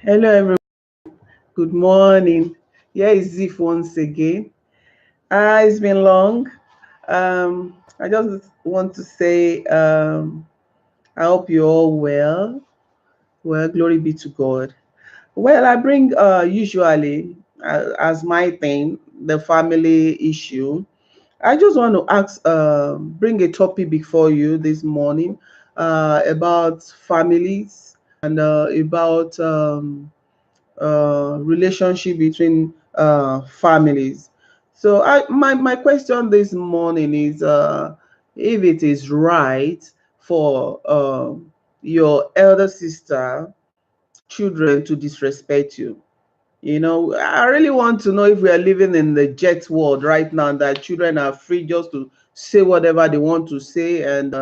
Hello, everyone. Good morning. Here is Zif once again. It's been long. I just want to say I hope you're all well. Well, glory be to God. Well, I bring usually as my thing the family issue. I just want to ask, bring a topic before you this morning about families and about relationship between families. So my question this morning is if it is right for your elder sister children to disrespect you. I really want to know if we are living in the jet world right now that children are free just to say whatever they want to say, and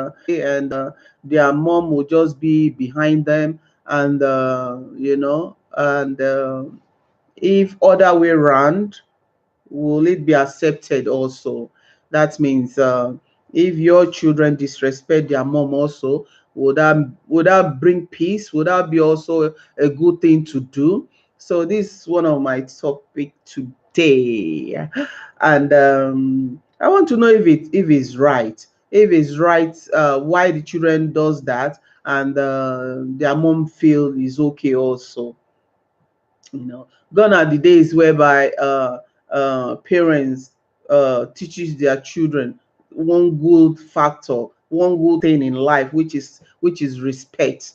their mom will just be behind them, and if other way around, will it be accepted also? That means if your children disrespect their mom also, would that bring peace? Would that be also a good thing to do? So this is one of my topic today, and I want to know if it's right. If it's right, why the children does that, and their mom feel is okay also. Gone are the days whereby parents teaches their children one good factor, one good thing in life, which is respect.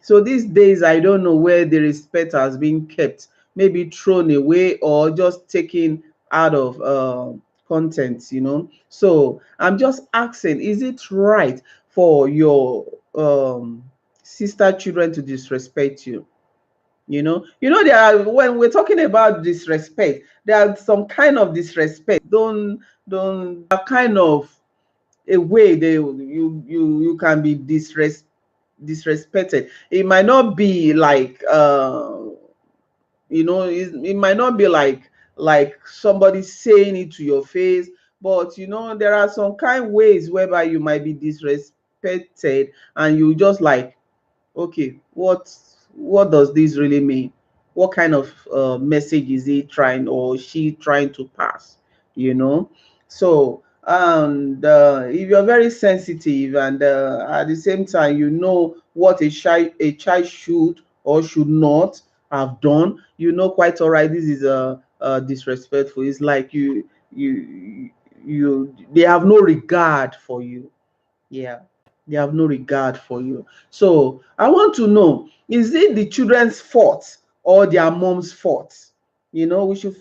So these days I don't know where the respect has been kept, maybe thrown away or just taken out of content. So I'm just asking, is it right for your sister children to disrespect you? There are, when we're talking about disrespect, there are some kind of disrespect. Don't kind of a way you can be disrespected. It might not be like it might not be like somebody saying it to your face, but there are some kind ways whereby you might be disrespected, and you just like, okay, what does this really mean? What kind of message is he trying or she trying to pass? you know so, and if you're very sensitive, and at the same time you know what a child should or should not have done, quite all right, this is disrespectful. It's like they have no regard for you. Yeah, they have no regard for you. So I want to know, is it the children's fault or their mom's fault? We should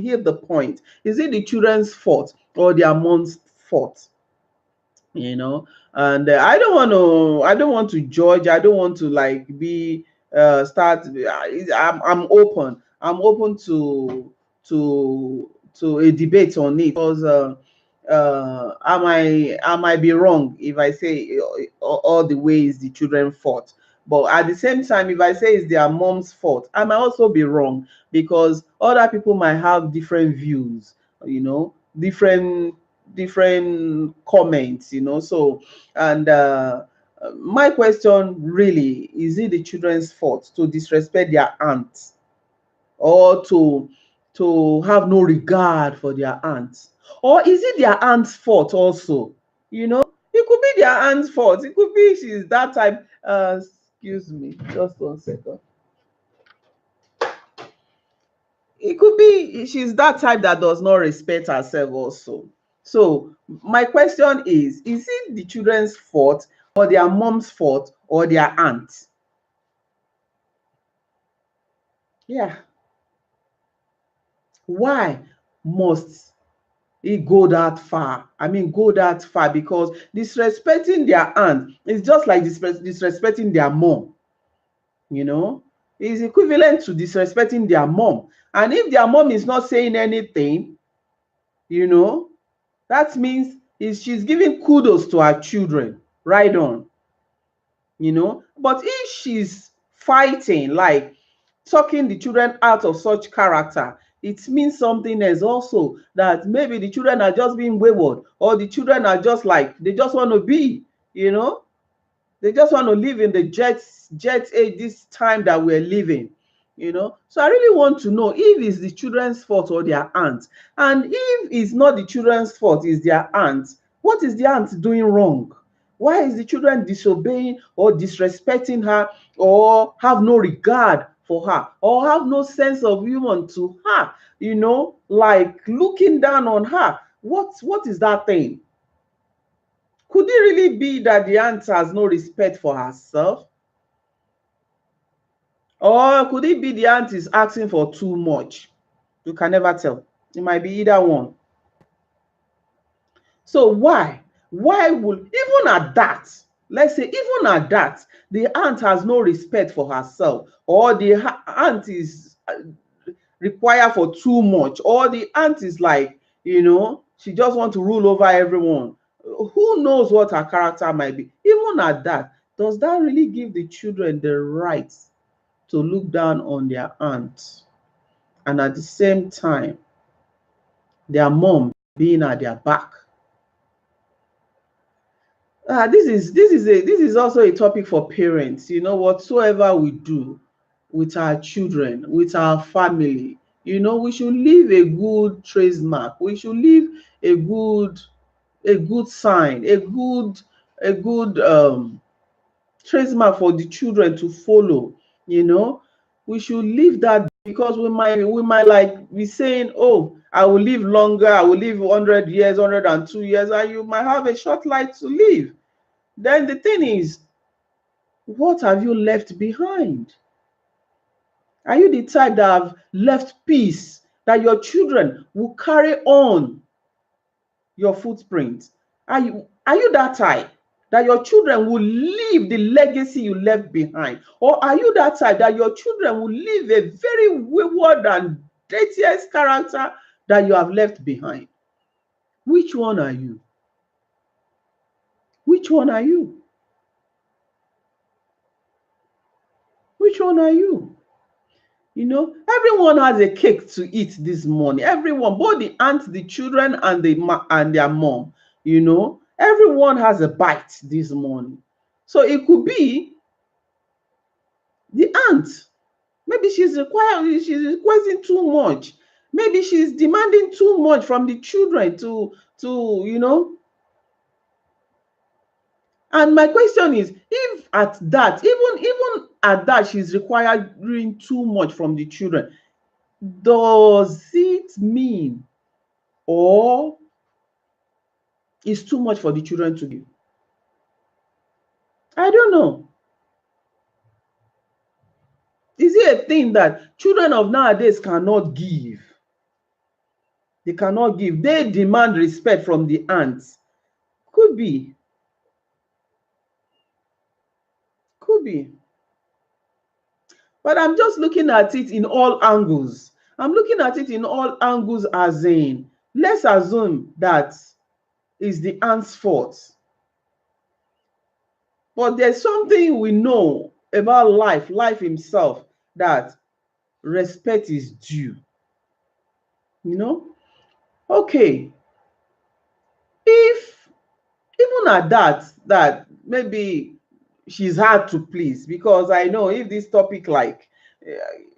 hear the point. Is it the children's fault or their mom's fault? you know and I don't want to judge. I don't want to like be start. I'm open to a debate on it, because I might be wrong if I say all the way is the children's fault. But at the same time, if I say it's their mom's fault, I might also be wrong, because other people might have different views, different comments. So, and my question really, is it the children's fault to disrespect their aunt, or to have no regard for their aunt? Or is it their aunt's fault also? It could be their aunt's fault. It could be she's that type. Excuse me, just 1 second. It could be she's that type that does not respect herself also. So my question is it the children's fault or their mom's fault or their aunt? Yeah. Why must it go that far? I mean, go that far, because disrespecting their aunt is just like disrespecting their mom. you know is equivalent to disrespecting their mom. And if their mom is not saying anything, you know that means is she's giving kudos to her children. Right on. But if she's fighting, like talking the children out of such character, it means something else also, that maybe the children are just being wayward, or the children are just like they just want to be, you know They just want to live in the jet age this time that we're living, you know. So I really want to know if it's the children's fault or their aunt. And if it's not the children's fault, it's their aunt, what is the aunt doing wrong? Why is the children disobeying or disrespecting her, or have no regard for her, or have no sense of humor to her, you know, like looking down on her? What is that thing? Could it really be that the aunt has no respect for herself? Or could it be the aunt is asking for too much? You can never tell. It might be either one. So why? Why would, even at that, let's say even at that, the aunt has no respect for herself, or the aunt is require for too much, or the aunt is like, you know, she just want to rule over everyone. Who knows what her character might be? Even at that, does that really give the children the right to look down on their aunt, and at the same time their mom being at their back? This is also a topic for parents. You know, whatsoever we do with our children, with our family, you know, we should leave a good trace mark. We should leave a good sign, a good trace mark for the children to follow. You know, we should leave that, because we might like be saying, oh, I will live longer, I will live 100 years, 102 years, and you might have a short life to live. Then the thing is, what have you left behind? Are you the type that have left peace, that your children will carry on your footprint? Are you that type that your children will leave the legacy you left behind? Or are you that type that your children will leave a very wayward and dirtiest character that you have left behind? Which one are you? Which one are you? Which one are you? You know, everyone has a cake to eat this morning. Everyone, both the aunt, the children, and and their mom. You know, everyone has a bite this morning. So it could be the aunt. Maybe she's requesting too much. Maybe she's demanding too much from the children to you know. And my question is, if at that, even at that, she's requiring too much from the children, does it mean, or is too much for the children to give? I don't know. Is it a thing that children of nowadays cannot give? They cannot give. They demand respect from the aunts. Could be. Could be. But I'm just looking at it in all angles. I'm looking at it in all angles, as in, let's assume that is the aunt's fault. But there's something we know about life himself, that respect is due. You know? Okay. If even at that maybe she's hard to please, because I know if this topic, like,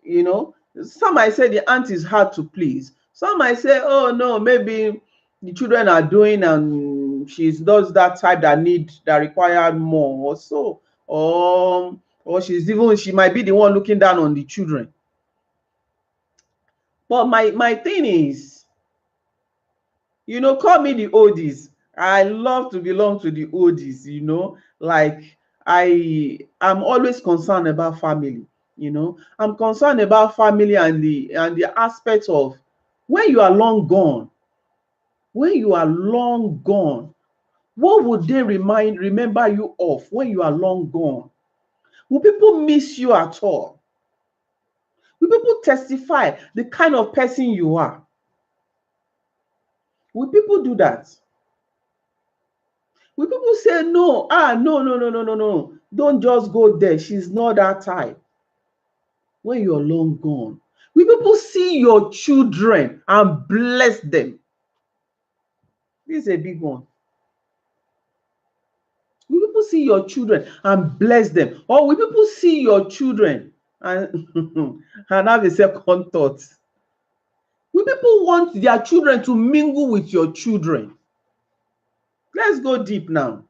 you know, some might say the aunt is hard to please. Some might say, oh no, maybe the children are doing, and she's does that type that require more, or so, or she might be the one looking down on the children. But my thing is, you know, call me the oldies. I love to belong to the oldies, you know, like I'm always concerned about family, you know. I'm concerned about family, and the aspect of when you are long gone, when you are long gone, what would they remember you of when you are long gone? Will people miss you at all? Will people testify the kind of person you are? Will people do that? Will people say, no, no, no, no, no, no, no, don't just go there, she's not that type, when you're long gone? Will people see your children and bless them? This is a big one. Will people see your children and bless them? Or will people see your children and, and have a second thought? Will people want their children to mingle with your children? Let's go deep now.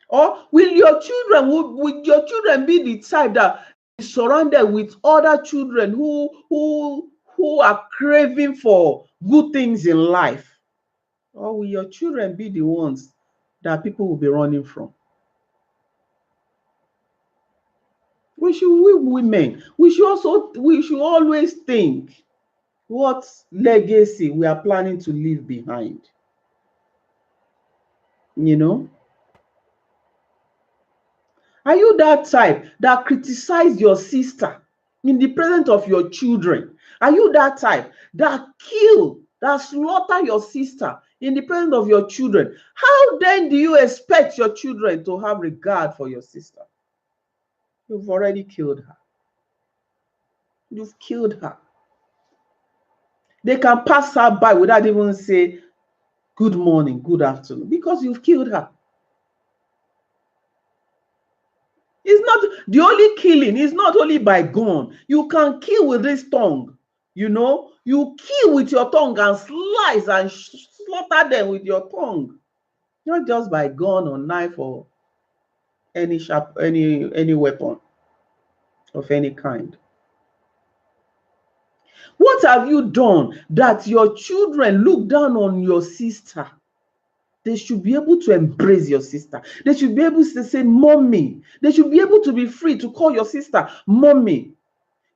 Or will your children be the type that is surrounded with other children who are craving for good things in life? Or will your children be the ones that people will be running from? We women, we should always think what legacy we are planning to leave behind. You know? Are you that type that criticize your sister in the presence of your children? Are you that type that slaughter your sister in the presence of your children? How then do you expect your children to have regard for your sister? You've already killed her. You've killed her. They can pass her by without even say good morning, good afternoon, because you've killed her. It's not the only killing, it's not only by gun. You can kill with this tongue. You know, you kill with your tongue and slice and slaughter them with your tongue. Not just by gun or knife or any weapon of any kind. What have you done that your children look down on your sister? They should be able to embrace your sister. They should be able to say, mommy. They should be able to be free to call your sister mommy.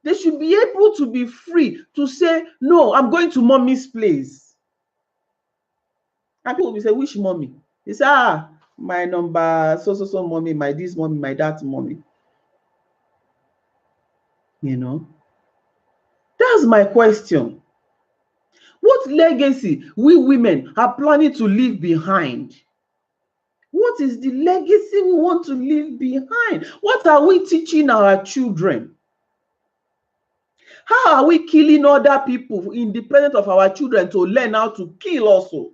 They should be able to be free to say, no, I'm going to mommy's place. And people will say, which mommy? They say, my number, so mommy, my this mommy, my that mommy. You know? That's my question. What legacy we women are planning to leave behind? What is the legacy we want to leave behind? What are we teaching our children? How are we killing other people in the presence of our children to learn how to kill also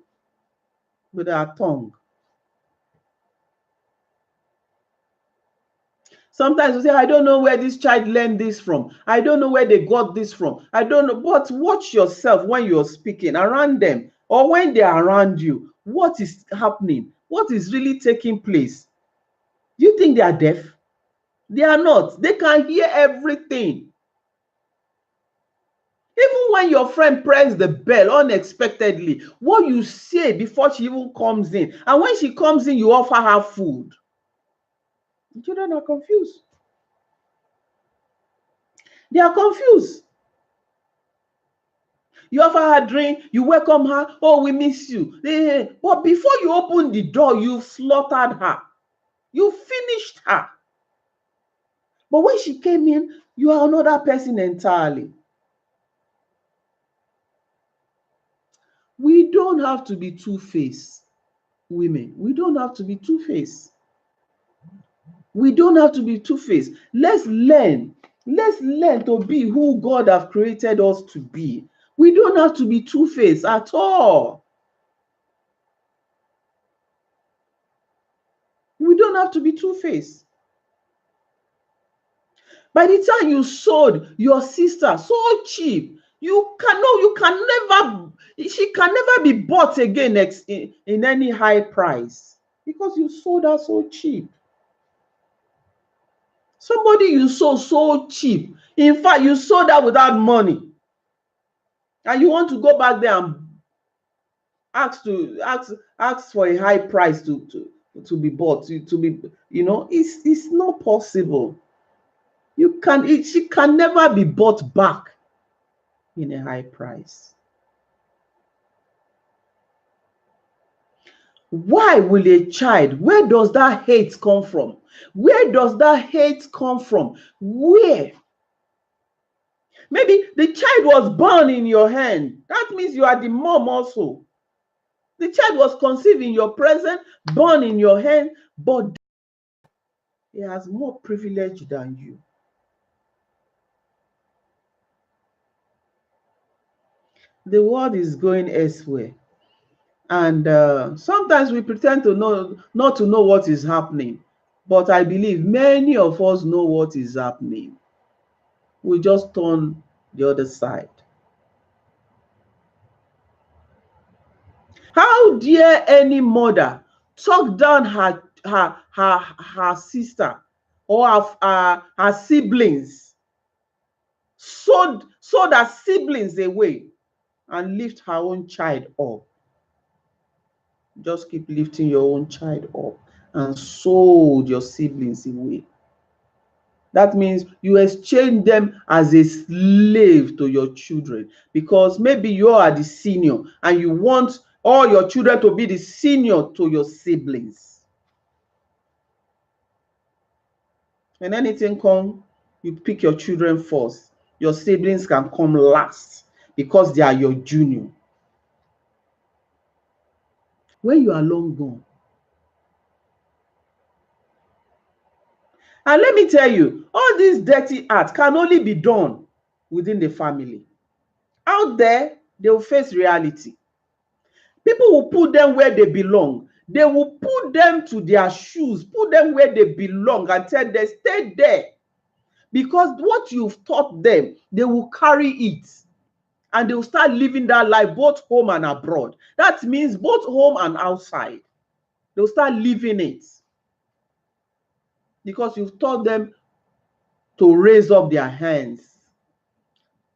with our tongue? Sometimes we say, I don't know where this child learned this from. I don't know where they got this from. I don't know. But watch yourself when you're speaking around them or when they're around you. What is happening? What is really taking place? Do you think they are deaf? They are not. They can hear everything. Even when your friend presses the bell unexpectedly, what you say before she even comes in, and when she comes in, you offer her food. The children are confused. They are confused. You offer her drink, you welcome her, oh, we miss you. But before you open the door, you've slaughtered her. You finished her. But when she came in, you are another person entirely. We don't have to be two-faced, women. We don't have to be two-faced. We don't have to be two-faced. Let's learn. Let's learn to be who God has created us to be. We don't have to be two-faced at all. We don't have to be two-faced. By the time you sold your sister so cheap, she can never be bought again in any high price because you sold her so cheap. Somebody you sold so cheap. In fact, you sold her without money. And you want to go back there and ask for a high price to be bought, to be, it's not possible. She can never be bought back in a high price. Why will a child, where does that hate come from? Where does that hate come from? Where? Maybe the child was born in your hand. That means you are the mom also. The child was conceived in your presence, born in your hand, but he has more privilege than you. The world is going elsewhere. And sometimes we pretend to know, not to know what is happening. But I believe many of us know what is happening. We just turn the other side. How dare any mother talk down her sister or her siblings, so that siblings away, and lift her own child up? Just keep lifting your own child up and sold your siblings away. That means you exchange them as a slave to your children, because maybe you are the senior and you want all your children to be the senior to your siblings. When anything comes, you pick your children first. Your siblings can come last because they are your junior. When you are long gone. And let me tell you, all this dirty art can only be done within the family. Out there, they will face reality. People will put them where they belong. They will put them to their shoes, put them where they belong, and tell them, stay there. Because what you've taught them, they will carry it. And they will start living that life both home and abroad. That means both home and outside. They'll start living it. Because you've taught them to raise up their hands,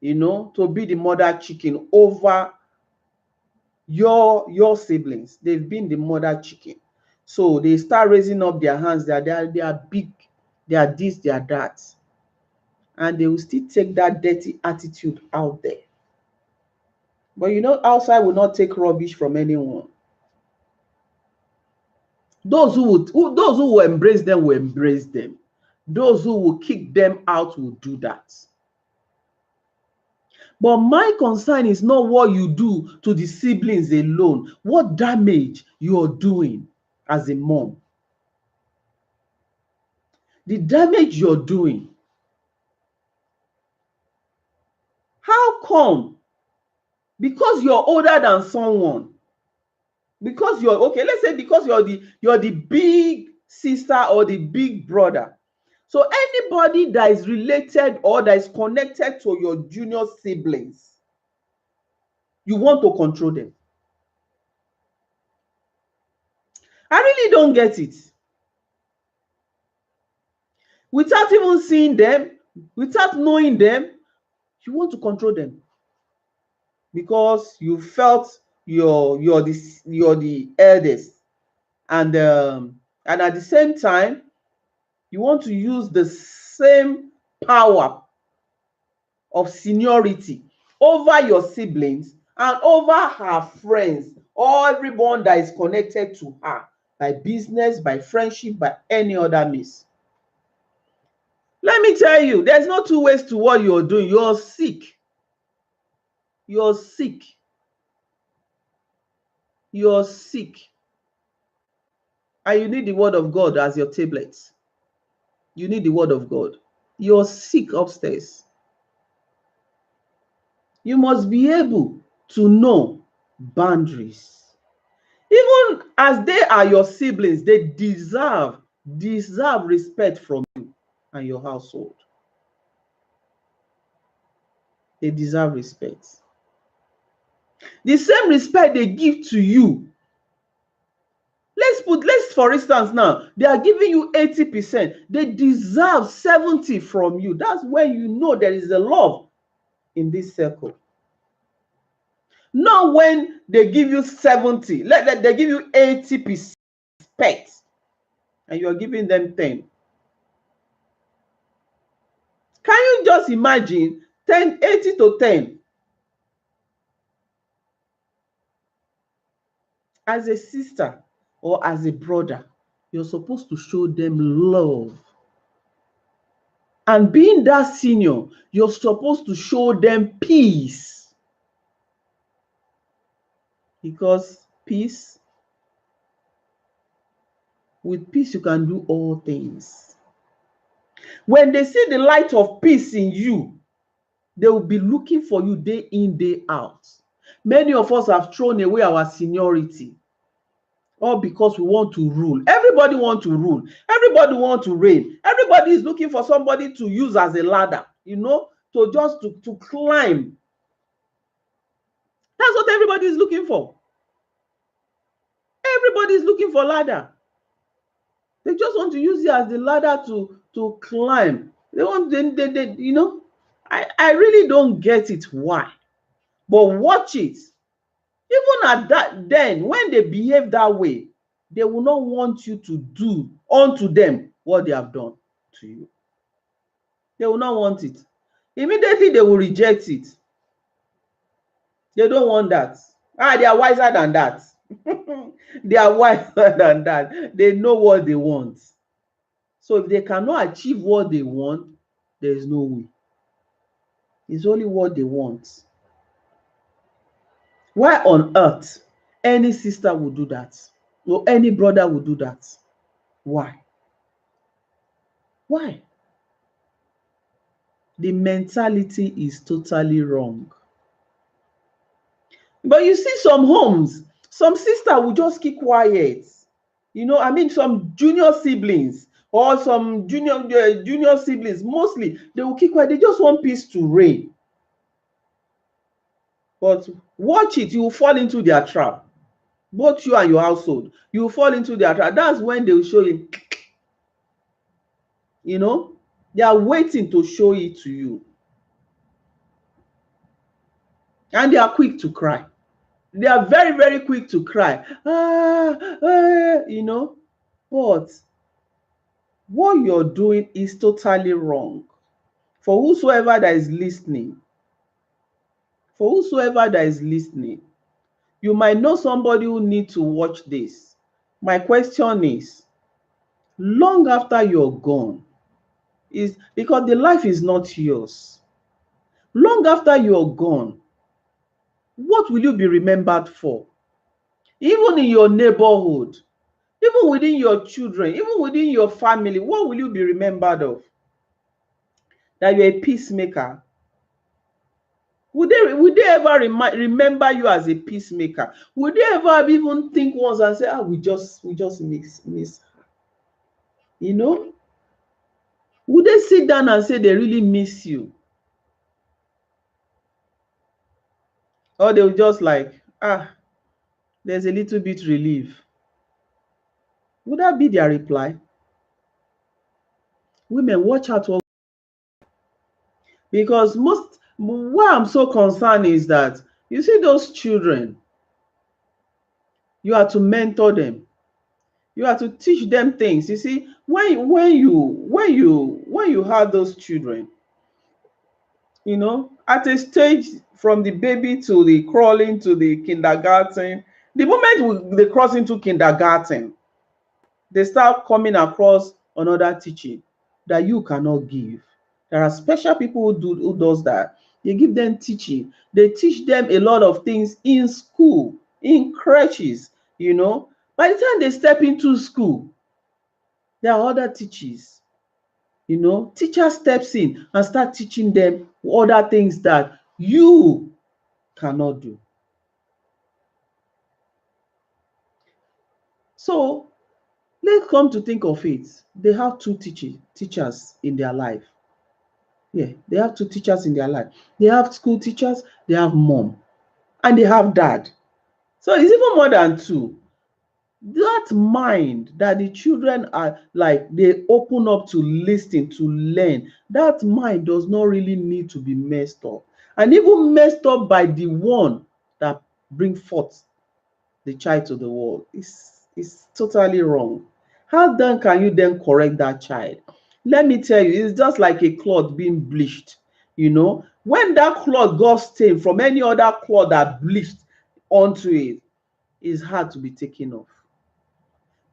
to be the mother chicken over your siblings. They've been the mother chicken. So they start raising up their hands. They are big, they are this, they are that. And they will still take that dirty attitude out there. But outside will not take rubbish from anyone. Those who will embrace them will embrace them. Those who will kick them out will do that. But my concern is not what you do to the siblings alone, what damage you are doing as a mom. The damage you're doing. How come? Because you're older than someone. Because you're okay, let's say because you're the big sister or the big brother. So anybody that is related or that is connected to your junior siblings, you want to control them. I really don't get it. Without even seeing them, without knowing them, you want to control them because you felt you're the eldest, and at the same time you want to use the same power of seniority over your siblings and over her friends or everyone that is connected to her by business, by friendship, by any other means. Let me tell you, there's no two ways to what you're doing. You're sick. You're sick. You're sick. And you need the word of God as your tablet. You need the word of God. You're sick upstairs. You must be able to know boundaries. Even as they are your siblings, they deserve respect from you and your household. They deserve respect. The same respect they give to you. Let's for instance now, they are giving you 80%. They deserve 70 from you. That's when you know there is a love in this circle. Not when they give you 70, they give you 80% and you're giving them 10. Can you just imagine 80 to 10? As a sister or as a brother, you're supposed to show them love. And being that senior, you're supposed to show them peace. Because with peace, you can do all things. When they see the light of peace in you, they will be looking for you day in, day out. Many of us have thrown away our seniority, all because we want to rule. Everybody wants to rule. Everybody wants to reign. Everybody is looking for somebody to use as a ladder, to just to climb. That's what everybody is looking for. Everybody is looking for ladder. They just want to use it as the ladder to climb. They want, I really don't get it why. But watch it. Even at that, then when they behave that way, they will not want you to do unto them what they have done to you. They will not want it. Immediately they will reject it. They don't want that. They are wiser than that. They are wiser than that. They know what they want. So if they cannot achieve what they want, there is no way. It's only what they want. Why on earth any sister would do that? Or any brother would do that? Why? Why? The mentality is totally wrong. But you see some homes, some sister will just keep quiet. Some junior siblings or some junior siblings, mostly, they will keep quiet. They just want peace to reign. But watch it, you will fall into their trap. Both you and your household, you will fall into their trap. That's when they will show you, they are waiting to show it to you. And they are quick to cry. They are very, very quick to cry. But what you're doing is totally wrong. For whosoever that is listening, you might know somebody who needs to watch this. My question is, long after you're gone, is because the life is not yours. Long after you're gone, what will you be remembered for? Even in your neighborhood, even within your children, even within your family, what will you be remembered of? That you're a peacemaker. Would they ever remember you as a peacemaker? Would they ever even think once and say, we just miss her? Would they sit down and say they really miss you? Or they'll just like, there's a little bit relief. Would that be their reply? Women, watch out for, because what I'm so concerned is that you see those children, you have to mentor them. You have to teach them things. You see, when you have those children, at a stage from the baby to the crawling to the kindergarten, the moment they cross into kindergarten, they start coming across another teaching that you cannot give. There are special people who does that. They give them teaching. They teach them a lot of things in school, in creches, By the time they step into school, there are other teachers. Teacher steps in and start teaching them other things that you cannot do. So let's come to think of it. They have two teachers in their life. Yeah, they have two teachers in their life. They have school teachers, they have mom, and they have dad. So it's even more than two. That mind that the children are like, they open up to listen, to learn, that mind does not really need to be messed up. And even messed up by the one that bring forth the child to the world is totally wrong. How then can you then correct that child? Let me tell you, it's just like a cloth being bleached. When that cloth got stained from any other cloth that bleached onto it, it's hard to be taken off.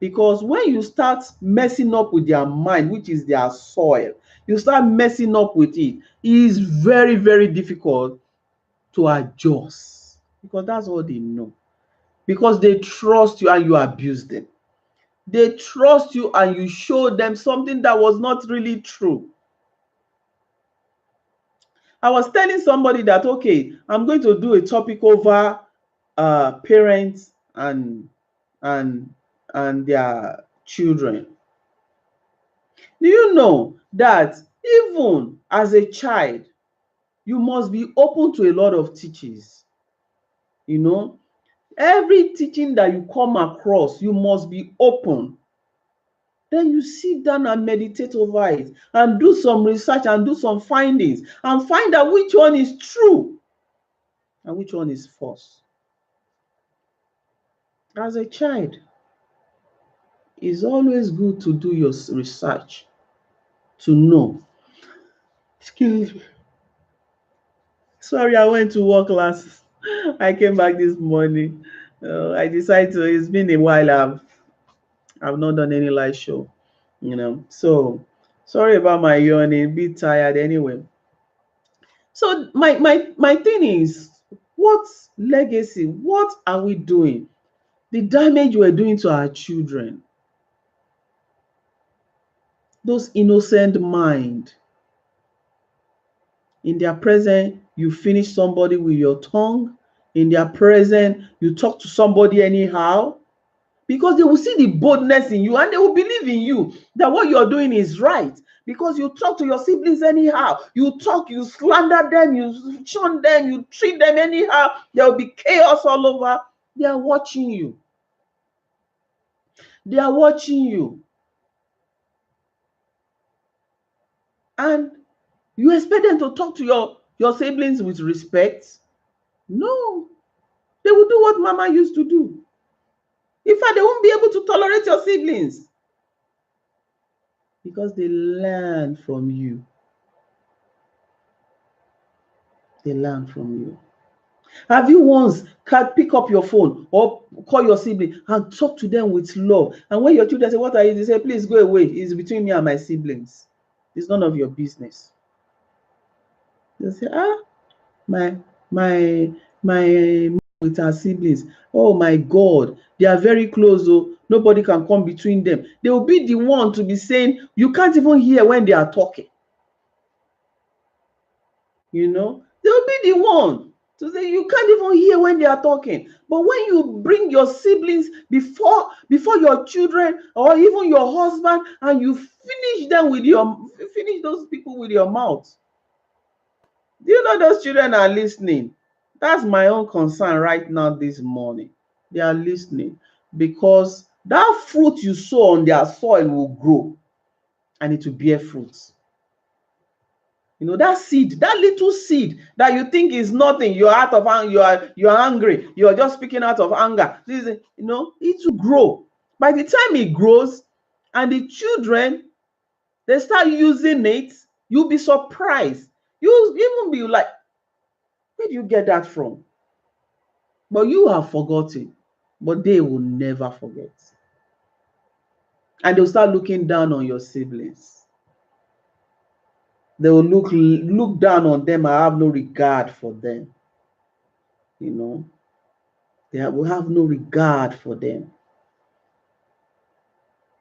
Because when you start messing up with their mind, which is their soil, you start messing up with it, it is very, very difficult to adjust, because that's all they know. Because they trust you and you abuse them. They trust you and you show them something that was not really true. I was telling somebody that, okay, I'm going to do a topic over parents and and their children. Do you know that even as a child, you must be open to a lot of teachings? You know, every teaching that you come across, you must be open. Then you sit down and meditate over it and do some research and do some findings and find out which one is true and which one is false. As a child, it's always good to do your research to know. Excuse me. Sorry, I went to work last. I came back this morning. I decided to. It's been a while. I've not done any live show, So sorry about my yawning. A bit tired anyway. So my thing is, what legacy? What are we doing? The damage we're doing to our children, those innocent mind. In their presence, you finish somebody with your tongue. In their presence, you talk to somebody anyhow. Because they will see the boldness in you and they will believe in you that what you're doing is right. Because you talk to your siblings anyhow. You talk, you slander them, you shun them, you treat them anyhow. There will be chaos all over. They are watching you. They are watching you. And you expect them to talk to your siblings with respect? No. They will do what mama used to do. In fact, they won't be able to tolerate your siblings because they learn from you. They learn from you. Have you once pick up your phone or call your sibling and talk to them with love? And when your children say, "What are you?" They say, "Please go away. It's between me and my siblings. It's none of your business." They say, my mom with her siblings. Oh my God, they are very close. Oh, nobody can come between them. They will be the one to be saying, you can't even hear when they are talking. They will be the one to say you can't even hear when they are talking. But when you bring your siblings before your children or even your husband and you finish those people with your mouth, do you know those children are listening? That's my own concern right now this morning. They are listening because that fruit you sow on their soil will grow and it will bear fruits. That seed, that little seed that you think is nothing, you're out of anger, you're angry, you're just speaking out of anger. It will grow. By the time it grows and the children, they start using it, you'll be surprised. You'll even be like, where do you get that from? But you have forgotten, but they will never forget. And they'll start looking down on your siblings. They will look down on them and have no regard for them. They will have no regard for them.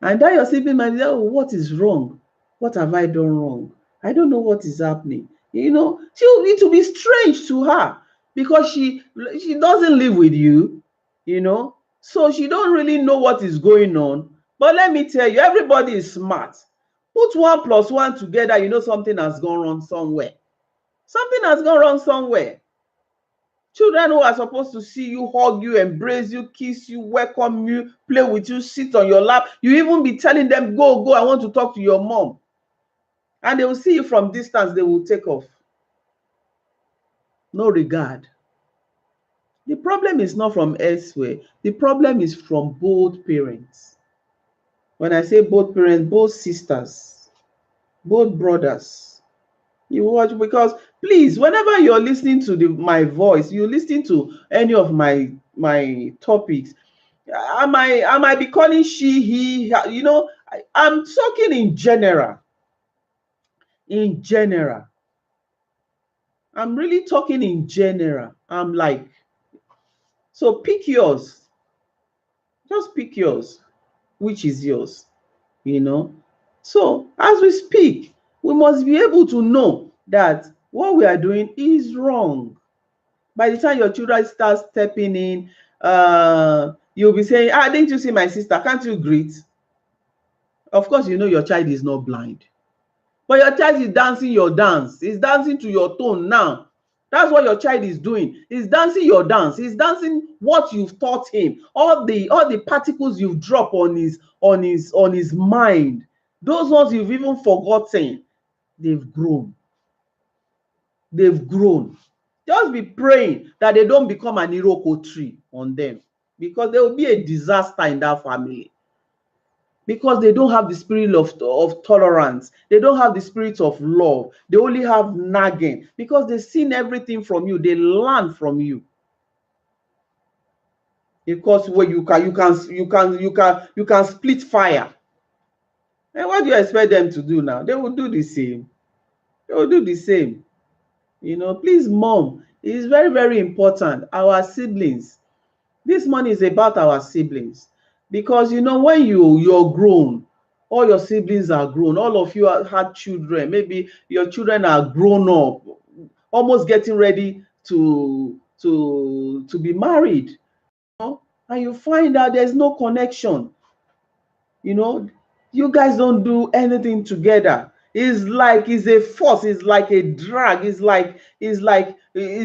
And then your sibling might say, "Oh, what is wrong? What have I done wrong? I don't know what is happening." It will be strange to her because she doesn't live with you, so she don't really know what is going on. But let me tell you, everybody is smart. Put 1 + 1 together, something has gone wrong somewhere. Something has gone wrong somewhere. Children who are supposed to see you, hug you, embrace you, kiss you, welcome you, play with you, sit on your lap. You even be telling them, go, I want to talk to your mom. And they will see you from distance, they will take off. No regard. The problem is not from elsewhere. The problem is from both parents. When I say both parents, both sisters, both brothers. You watch, because please, whenever you're listening to my voice, you listen to any of my topics, I might be calling she, he, I'm talking in general. In general. I'm really talking in general. I'm like, so pick yours. Just pick yours. Which is yours? So as we speak, we must be able to know that What we are doing is wrong. By the time your children start stepping in, you'll be saying, ah, didn't you see my sister? Can't you greet? Of course, you know your child is not blind. But your child is dancing your dance. He's dancing to your tone now. That's what your child is doing. He's dancing your dance. He's dancing what you've taught him. All the particles you've dropped on his mind. Those ones you've even forgotten. They've grown. They've grown. Just be praying that they don't become an iroko tree on them, because there will be a disaster in that family. Because they don't have the spirit of tolerance. They don't have the spirit of love. They only have nagging, because they've seen everything from you. They learn from you. Because where you can split fire. And what do you expect them to do now? They will do the same. They will do the same. You know, please, mom, it is very, very important. Our siblings. This money is about our siblings. Because, you know, when you're grown, all your siblings are grown, all of you had children, maybe your children are grown up, almost getting ready to be married, you know, and you find out there's no connection. You know, you guys don't do anything together. It's like it's a force, it's like a drag, it's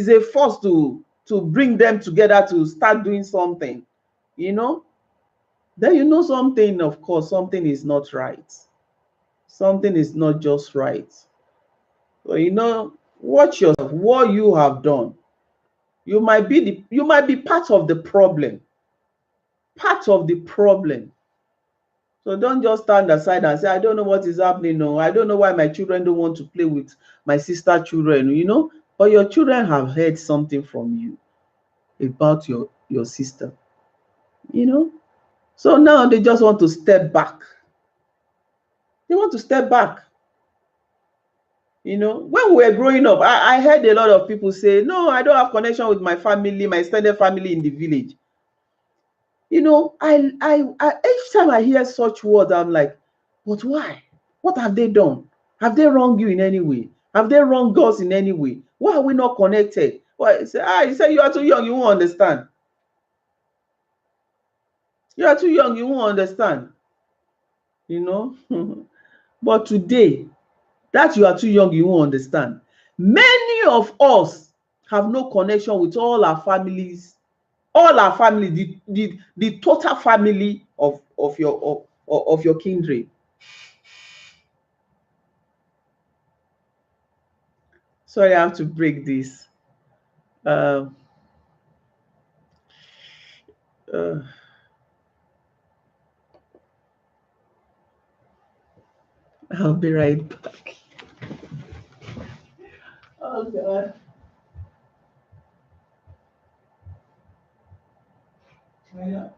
a force to bring them together to start doing something, you know. Then you know something, of course, something is not right. Something is not just right. So, you know, watch yourself, what you have done. You might be part of the problem. Part of the problem. So don't just stand aside and say, I don't know what is happening. No, I don't know why my children don't want to play with my sister children, you know. But your children have heard something from you about your sister, you know. So now they just want to step back. They want to step back. You know, when we were growing up, I heard a lot of people say, no, I don't have connection with my family, my extended family in the village. You know, each time I hear such words, I'm like, but why? What have they done? Have they wronged you in any way? Have they wronged us in any way? Why are we not connected? Why? You say you are too young, you won't understand. You are too young, you won't understand. You know? But today, that you are too young, you won't understand. Many of us have no connection with all our family, the total family of your kindred. Sorry, I have to break this. Uh, uh, I'll be right back. Oh God. Yeah.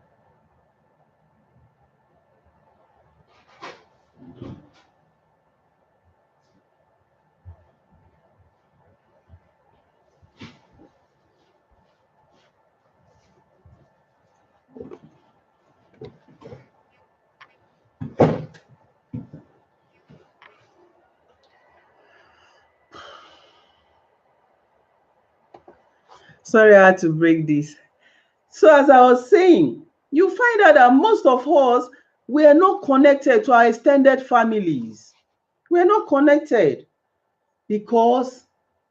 Sorry, I had to break this. So as I was saying, you find out that most of us, we are not connected to our extended families. We are not connected because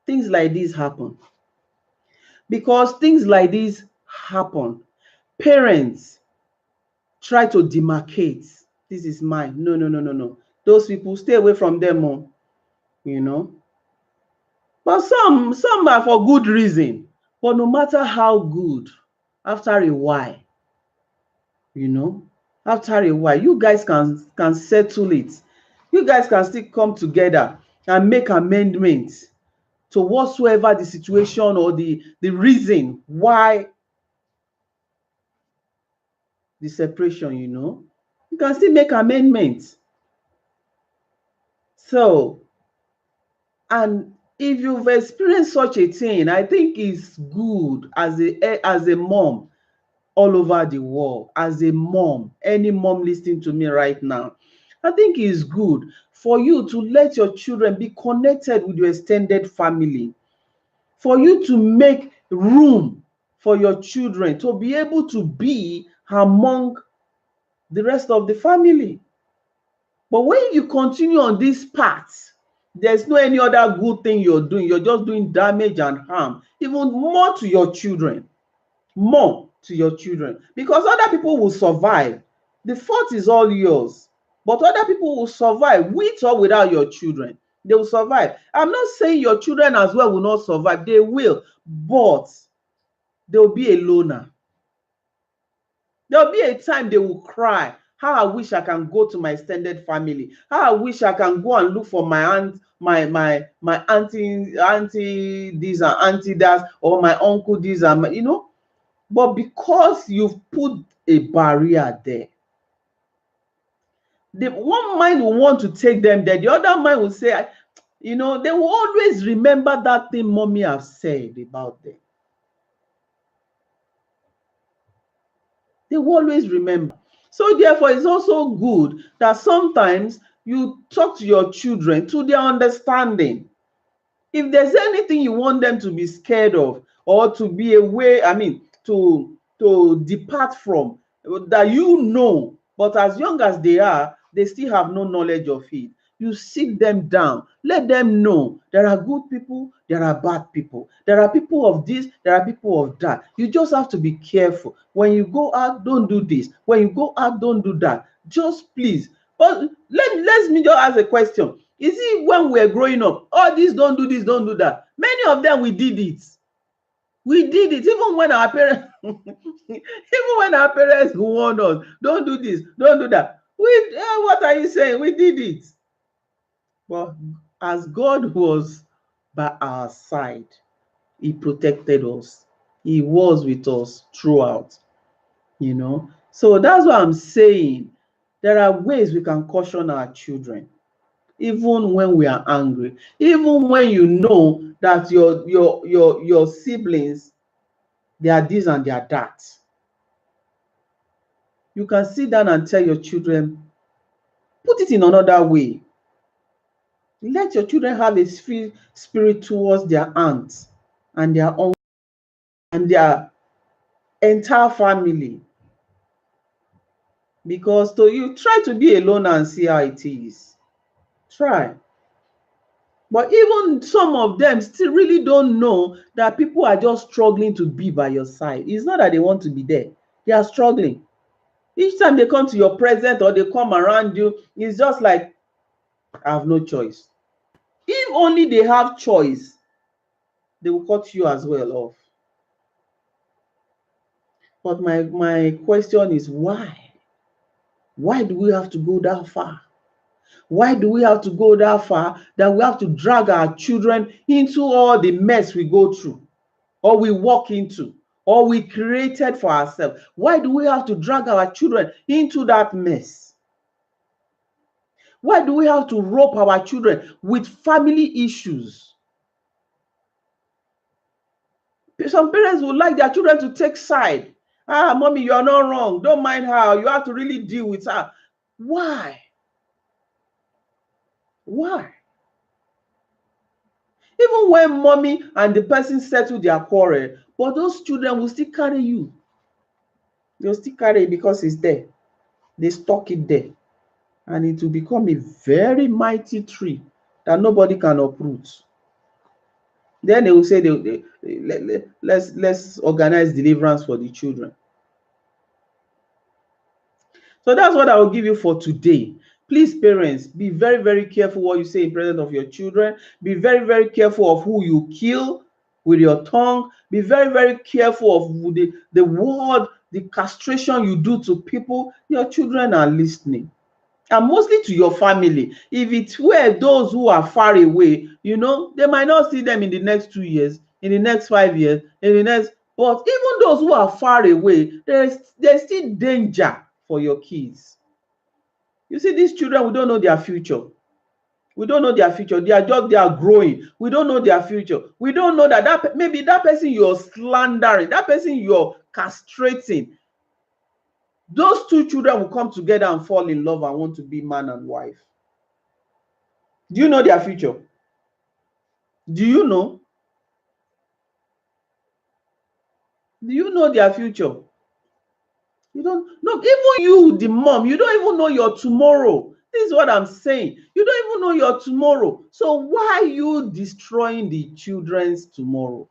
things like this happen. Because things like this happen. Parents try to demarcate. This is mine. No, no, no, no, no. Those people, stay away from them, oh, you know. But some are for good reason. But no matter how good, after a while, you know, after a while, you guys can settle it. You guys can still come together and make amendments to whatsoever the situation or the reason why the separation, you know. You can still make amendments. So, and if you've experienced such a thing, I think it's good as a mom all over the world, as a mom, any mom listening to me right now, I think it's good for you to let your children be connected with your extended family, for you to make room for your children to be able to be among the rest of the family. But when you continue on this path, there's no any other good thing you're doing. You're just doing damage and harm, even more to your children. More to your children. Because other people will survive. The fault is all yours. But other people will survive with or without your children. They will survive. I'm not saying your children as well will not survive. They will. But they'll be a loner. There'll be a time they will cry. How I wish I can go to my extended family. How I wish I can go and look for my aunt, my auntie this and auntie that, or my uncle this and my, But because you've put a barrier there, the one mind will want to take them there. The other mind will say, they will always remember that thing mommy have said about them. They will always remember. So therefore, it's also good that sometimes you talk to your children to their understanding. If there's anything you want them to be scared of or to be away, to depart from, that but as young as they are, they still have no knowledge of it. You sit them down, let them know there are good people, there are bad people, there are people of this, there are people of that. You just have to be careful. When you go out, don't do this. When you go out, don't do that. Just please. But let me just ask a question. Is it when we're growing up, this, don't do this, don't do that? Many of them, we did it. We did it even when our parents warned us, don't do this, don't do that. What are you saying? We did it. But as God was by our side, he protected us. He was with us throughout. So that's what I'm saying. There are ways we can caution our children, even when we are angry, even when you know that your siblings, they are this and they are that. You can sit down and tell your children, put it in another way. Let your children have a spirit towards their aunts and their uncle and their entire family. Because you try to be alone and see how it is. Try. But even some of them still really don't know that people are just struggling to be by your side. It's not that they want to be there. They are struggling. Each time they come to your present or they come around you, it's just like, I have no choice. If only they have choice, they will cut you as well off. But my question is, why? Why do we have to go that far? Why do we have to go that far that we have to drag our children into all the mess we go through, or we walk into, or we created for ourselves? Why do we have to drag our children into that mess? Why do we have to rope our children with family issues? Some parents would like their children to take side. Mommy, you are not wrong. Don't mind her. You have to really deal with her. Why? Why? Even when mommy and the person settle their quarrel, but those children will still carry you. They'll still carry it because it's there. They stock it there. And it will become a very mighty tree that nobody can uproot. Then they will say, let's organize deliverance for the children. So that's what I will give you for today. Please, parents, be very, very careful what you say in presence of your children. Be very, very careful of who you kill with your tongue. Be very, very careful of the word, the castration you do to people. Your children are listening. And mostly to your family. If it were those who are far away, they might not see them in the next 2 years, in the next 5 years, but even those who are far away, there's still danger for your kids. You see, these children, we don't know their future. We don't know their future. They are growing. We don't know their future. We don't know that maybe that person you're slandering, that person you're castrating, those two children will come together and fall in love and want to be man and wife. Do you know their future? Do you know? Do you know their future? You don't know. Even you, the mom, you don't even know your tomorrow. This is what I'm saying. You don't even know your tomorrow. So why are you destroying the children's tomorrow?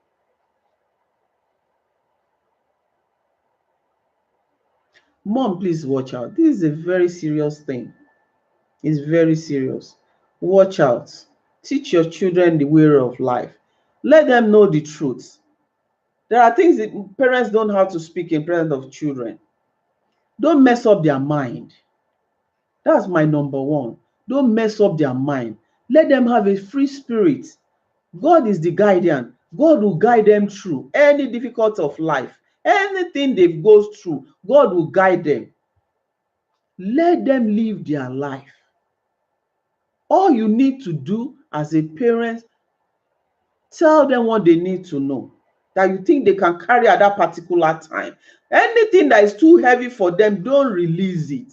Mom, please watch out. This is a very serious thing. It's very serious. Watch out. Teach your children the way of life. Let them know the truth. There are things that parents don't have to speak in presence of children. Don't mess up their mind. That's my number one. Don't mess up their mind. Let them have a free spirit. God is the guardian. God will guide them through any difficulty of life. Anything they go through, God will guide them. Let them live their life. All you need to do as a parent, tell them what they need to know that you think they can carry at that particular time. Anything that is too heavy for them, don't release it.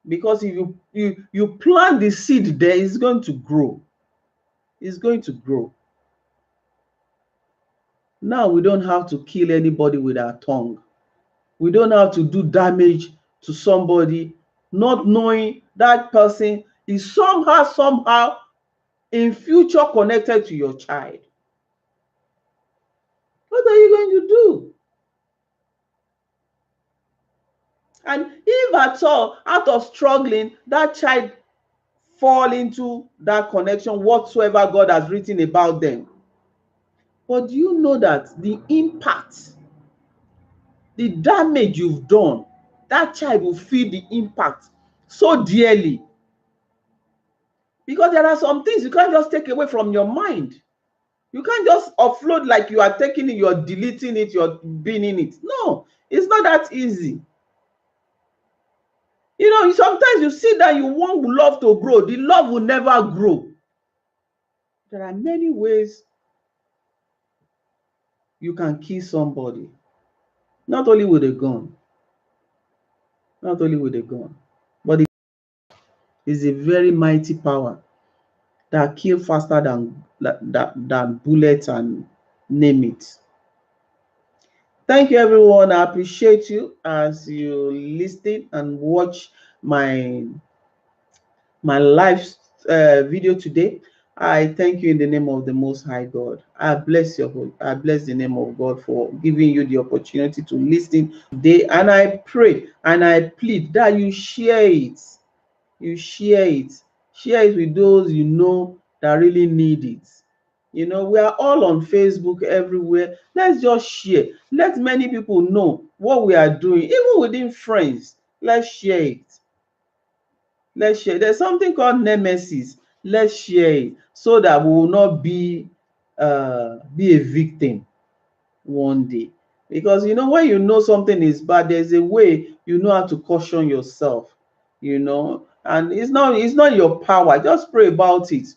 Because if you plant the seed there, it's going to grow. It's going to grow. Now we don't have to kill anybody with our tongue. We don't have to do damage to somebody, not knowing that person is somehow in future connected to your child. What are you going to do? And if at all, out of struggling, that child fall into that connection whatsoever God has written about them. But do you know that the impact, the damage you've done, that child will feel the impact so dearly. Because there are some things you can't just take away from your mind. You can't just offload like you are taking it, you're deleting it, you're binning it. No, it's not that easy. You know, sometimes you see that you want love to grow, the love will never grow. There are many ways you can kill somebody, not only with a gun, not only with a gun, but it is a very mighty power that kill faster than bullets and name it. Thank you, everyone. I appreciate you as you listen and watch my live video today. I thank you in the name of the Most High God. I bless your whole. I bless the name of God for giving you the opportunity to listen today. And I pray and I plead that you share it. You share it. Share it with those you know that really need it. You know, we are all on Facebook everywhere. Let's just share. Let many people know what we are doing, even within friends. Let's share it. Let's share. There's something called nemesis. Let's share it so that we will not be a victim one day. Because you know, when you know something is bad, there's a way you know how to caution yourself. You know, and it's not your power. Just pray about it.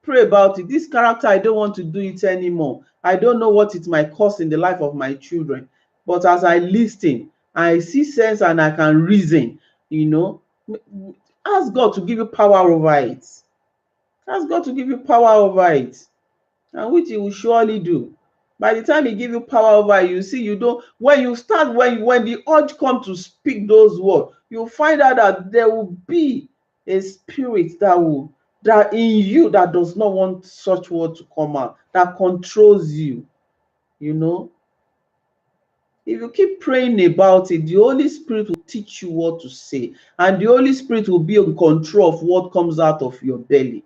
Pray about it. This character, I don't want to do it anymore. I don't know what it might cost in the life of my children. But as I listen, I see sense and I can reason, you know. Ask God to give you power over it. Ask God to give you power over it. And which he will surely do. By the time he give you power over it, you see, you don't, when you start, when the urge comes to speak those words, you'll find out that there will be a spirit that in you that does not want such word to come out, that controls you. You know, if you keep praying about it, the Holy Spirit will teach you what to say, and the Holy Spirit will be in control of what comes out of your belly.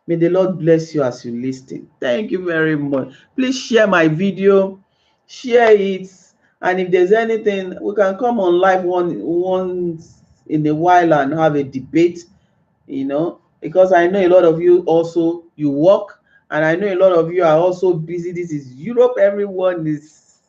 May the Lord bless you as you listen. Thank you very much. Please share my video, share it, and if there's anything, we can come on live once in a while and have a debate, you know, because I know a lot of you also, you work, and I know a lot of you are also busy. This is Europe. Everyone is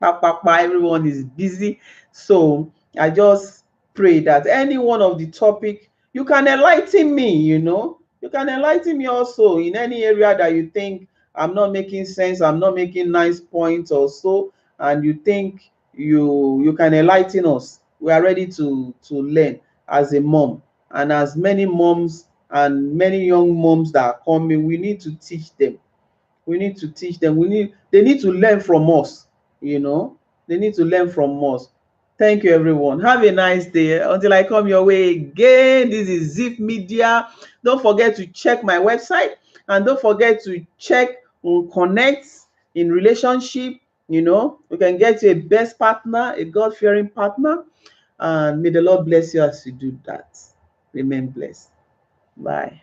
everyone is busy. So I just pray that any one of the topic, you can enlighten me, you know. You can enlighten me also in any area that you think I'm not making sense, I'm not making nice points or so, and you think you can enlighten us. We are ready to learn as a mom, and as many moms and many young moms that are coming, we need to teach them. We need to teach them. They need to learn from us, you know. They need to learn from us. Thank you, everyone. Have a nice day. Until I come your way again, this is Zip Media. Don't forget to check my website, and don't forget to check on Connect in relationship. You know, we can get you a best partner, a God-fearing partner, and may the Lord bless you as you do that. Remain blessed. Bye.